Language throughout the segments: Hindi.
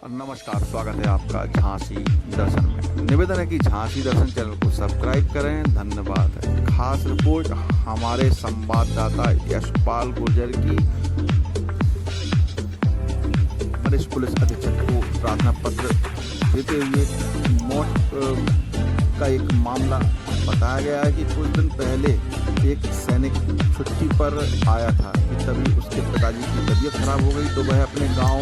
नमस्कार, स्वागत है आपका झांसी दर्शन में। निवेदन है कि झांसी दर्शन चैनल को सब्सक्राइब करें, धन्यवाद। खास रिपोर्ट हमारे संवाददाता यशपाल गुर्जर की। वरिष्ठ पुलिस अधीक्षक को प्रार्थना पत्र देते हुए मौत का एक मामला बताया गया है कि कुछ दिन पहले एक सैनिक छुट्टी पर आया था कि तभी उसके पिताजी की तबीयत खराब हो गई, तो वह अपने गांव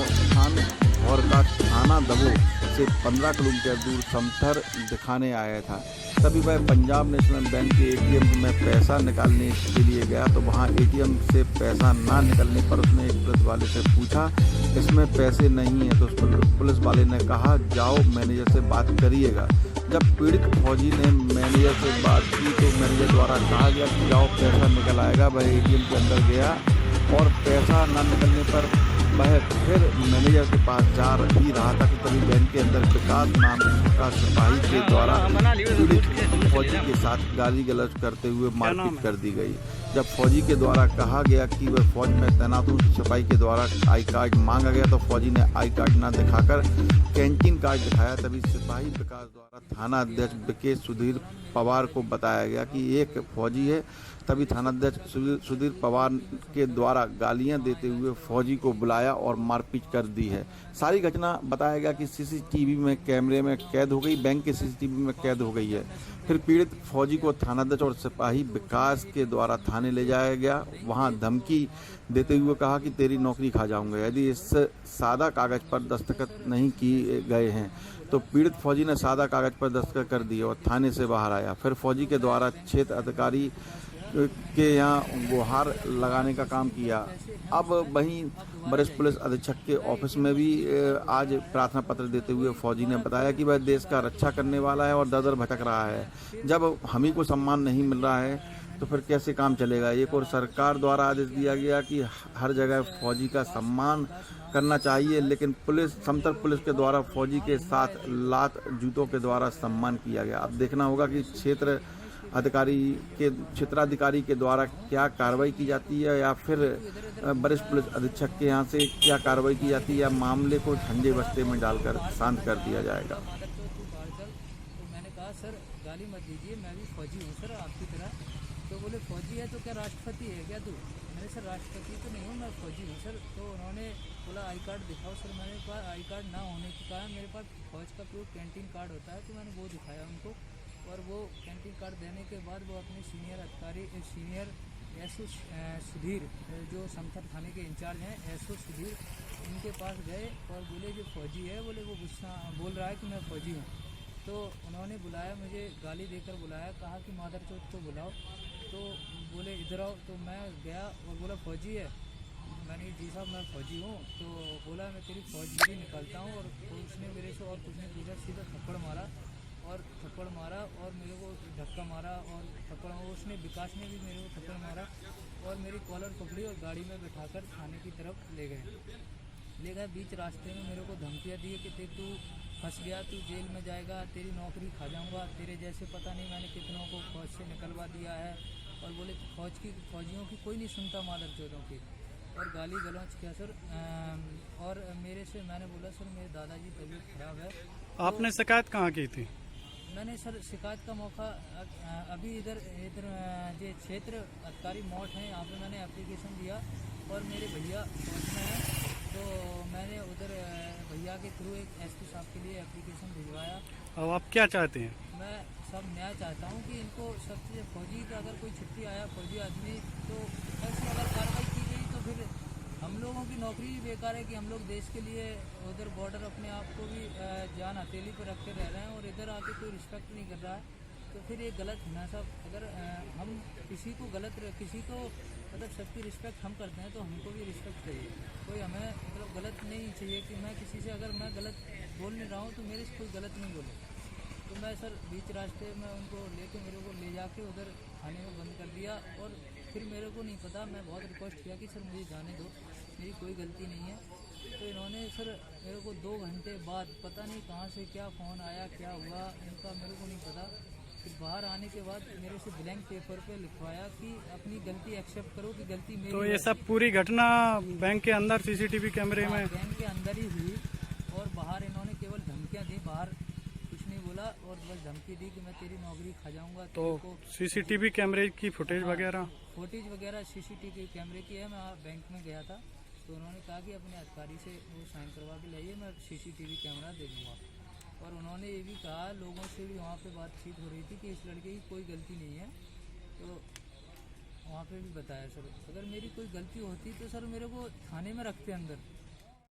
और का थाना दमोह से 15 किलोमीटर दूर समथर दिखाने आया था। तभी वह पंजाब नेशनल बैंक के एटीएम में पैसा निकालने के लिए गया, तो वहां एटीएम से पैसा ना निकलने पर उसने एक पुलिस वाले से पूछा, इसमें पैसे नहीं है। तो उस पुलिस वाले ने कहा, जाओ मैनेजर से बात करिएगा। जब पीड़ित फौजी ने मैनेजर से बात की तो मैनेजर द्वारा कहा गया कि जाओ पैसा निकल आएगा। वह एटीएम के अंदर गया और पैसा न निकलने पर वह फिर मैनेजर के पास जा ही रहा था कि तभी बैंक के अंदर विकास नाम का सिपाही के द्वारा पीड़ित फौजी के साथ गाली गलौज करते हुए मारपीट कर दी गई। जब फौजी के द्वारा कहा गया कि वह फौज में तैनात हुई, सिपाही के द्वारा आई कार्ड मांगा गया, तो फौजी ने आई कार्ड न दिखाकर कैंटीन कार्ड दिखाया। तभी सिपाही विकास द्वारा थाना अध्यक्ष विकेश सुधीर पवार को बताया गया कि एक फौजी है। तभी थानाध्यक्ष सुधीर पवार के द्वारा गालियां देते हुए फौजी को बुलाया और मारपीट कर दी है। सारी घटना बताया गया कि सीसीटीवी में कैमरे में कैद हो गई, बैंक के सीसीटीवी में कैद हो गई है। फिर पीड़ित फौजी को थानाध्यक्ष और सिपाही विकास के द्वारा थाने ले जाया गया। वहां धमकी देते हुए कहा कि तेरी नौकरी खा जाऊंगा यदि इस सादा कागज पर दस्तखत नहीं किए गए हैं। तो पीड़ित फौजी ने सादा कागज पर दस्तखत कर दिए और थाने से बाहर आया। फिर फौजी के द्वारा क्षेत्र अधिकारी के यहाँ गुहार लगाने का काम किया। अब वहीं वरिष्ठ पुलिस अधीक्षक के ऑफिस में भी आज प्रार्थना पत्र देते हुए फौजी ने बताया कि वह देश का रक्षा करने वाला है और दर भटक रहा है। जब हम ही को सम्मान नहीं मिल रहा है तो फिर कैसे काम चलेगा। एक और सरकार द्वारा आदेश दिया गया कि हर जगह फौजी का सम्मान करना चाहिए, लेकिन समतल पुलिस के द्वारा फौजी के साथ लात जूतों के द्वारा सम्मान किया गया। अब देखना होगा कि क्षेत्राधिकारी के द्वारा क्या कार्रवाई की जाती है या फिर वरिष्ठ पुलिस अधीक्षक के यहाँ से क्या कार्रवाई की जाती है, या मामले को ठंडे बस्ते में डालकर शांत कर दिया जाएगा। तो मैंने कहा, सर गाली मत दीजिए, मैं भी फौजी हूँ सर आपकी तरह। तो बोले, फौजी है तो क्या राष्ट्रपति है क्या तू? मैंने, सर राष्ट्रपति तो नहीं हूँ, मैं फौजी हूँ सर। तो उन्होंने बोला, आई कार्ड दिखाओ सर। मेरे पास आई कार्ड ना होने के कारण मेरे पास फौज का प्रूफ कैंटीन कार्ड होता है, तो मैंने वो दिखाया उनको। और वो कैंटीन कार्ड देने के बाद वो अपने सीनियर एसओ सुधीर, जो समथर थाने के इंचार्ज हैं, एसओ सुधीर, इनके पास गए और बोले, जो फौजी है, बोले वो गुस्सा बोल रहा है कि मैं फौजी हूँ। तो उन्होंने बुलाया, मुझे गाली देकर बुलाया, कहा कि मादर चौथ को बुलाओ। तो बोले इधर आओ। तो मैं गया और बोला, फौजी है? मैंने, जी साहब मैं फौजी हूँ। तो बोला, मैं तेरी फौजी निकालता हूँ। और उसने मेरे से और कुछ नहीं पूछा, सीधा थप्पड़ मारा और मेरे को धक्का मारा और थप्पड़। उसने, विकास ने भी मेरे को थप्पड़ मारा और मेरी कॉलर पकड़ी और गाड़ी में बिठाकर थाने की तरफ ले गए। बीच रास्ते में मेरे को धमकियाँ दी कि तू फंस गया, तू जेल में जाएगा, तेरी नौकरी खा जाऊंगा, तेरे जैसे पता नहीं मैंने कितनों को फौज से निकलवा दिया है। और बोले, फौजियों की कोई नहीं सुनता, मादर चौधों की। और गाली गलौज किया सर। और मेरे से, मैंने बोला, सर मेरे दादाजी तबीयत खराब है। आपने शिकायत कहाँ की थी? मैंने सर शिकायत का मौका अभी इधर जो क्षेत्र अधिकारी मौत है, यहाँ पे मैंने एप्लीकेशन दिया। और मेरे भैया फौज में हैं, तो मैंने उधर भैया के थ्रू एक एसपी साहब के लिए एप्लीकेशन भिजवाया। अब आप क्या चाहते हैं? मैं सब न्याय चाहता हूँ कि इनको सबसे, फौजी का अगर कोई छुट्टी आया फौजी आदमी, तो ऐसी अगर कार्रवाई की गई तो फिर हम लोगों की नौकरी भी बेकार है कि हम लोग देश के लिए उधर बॉर्डर अपने आप को भी जान हथेली पर रख के रह रहे हैं और इधर आके कोई रिस्पेक्ट नहीं कर रहा है। तो फिर ये गलत है ना साहब। अगर हम किसी को मतलब सबकी रिस्पेक्ट हम करते हैं तो हमको भी रिस्पेक्ट चाहिए। कोई हमें मतलब गलत नहीं चाहिए कि मैं किसी से, अगर मैं गलत बोल नहीं रहा हूँ तो मेरे से कोई गलत नहीं बोले। तो मैं सर बीच रास्ते में उनको मेरे को ले जाके उधर थाने में बंद कर दिया। और फिर मेरे को नहीं पता, मैं बहुत रिक्वेस्ट किया कि सर मुझे जाने दो, मेरी कोई गलती नहीं है। तो इन्होंने सर मेरे को 2 घंटे बाद पता नहीं कहाँ से क्या फ़ोन आया, क्या हुआ इनका मेरे को नहीं पता। फिर बाहर आने के बाद मेरे से ब्लैंक पेपर पे लिखवाया कि अपनी गलती एक्सेप्ट करो कि गलती मेरी। तो ये सब पूरी घटना बैंक के अंदर सीसीटीवी कैमरे में? बैंक के अंदर ही हुई और बाहर धमकियाँ दी, बाहर कुछ नहीं बोला और बस धमकी दी कि मैं तेरी नौकरी खा जाऊंगा। तो तेरे को सीसीटीवी कैमरे की फुटेज वगैरह? फुटेज वगैरह सीसीटीवी कैमरे की है। मैं बैंक में गया था तो उन्होंने कहा कि अपने अधिकारी से वो साइन करवा के लाइए, मैं सीसीटीवी कैमरा दे दूँगा। और उन्होंने ये भी कहा, लोगों से भी वहाँ पे बातचीत हो रही थी कि इस लड़के की कोई गलती नहीं है। तो वहाँ पे भी बताया सर, अगर मेरी कोई गलती होती तो सर मेरे को थाने में रखते अंदर।